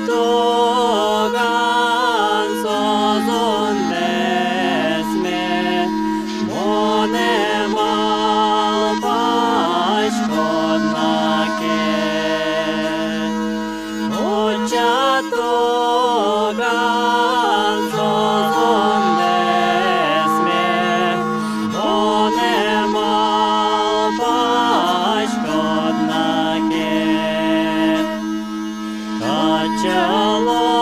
togan sozon desme, mone mal paškodnake. Oča togan sozon desme, mone mal paškodnake. Качаловки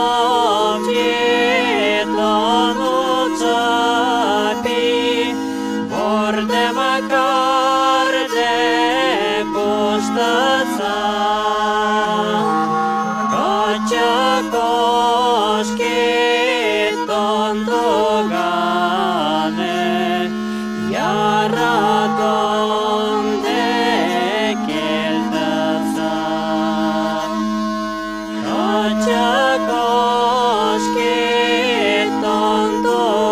тонут чапи, борде макарде куштаца. Качакошки тондогане, яратон де келтаца. Качакошки тондогане,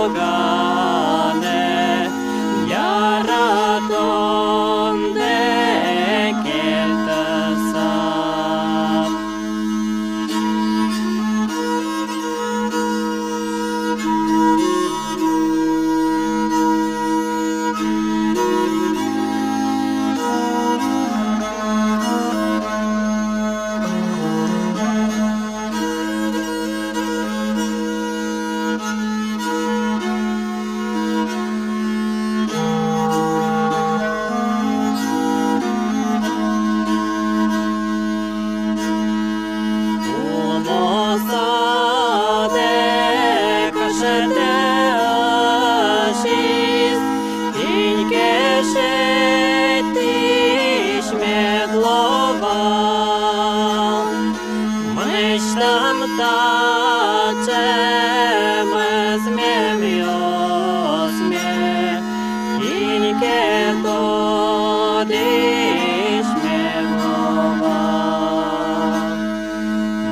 яратон де келтаца. Myślam tacze me zmiemiosmie, inke to diś miewnowa.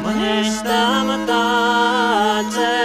Myślam tacze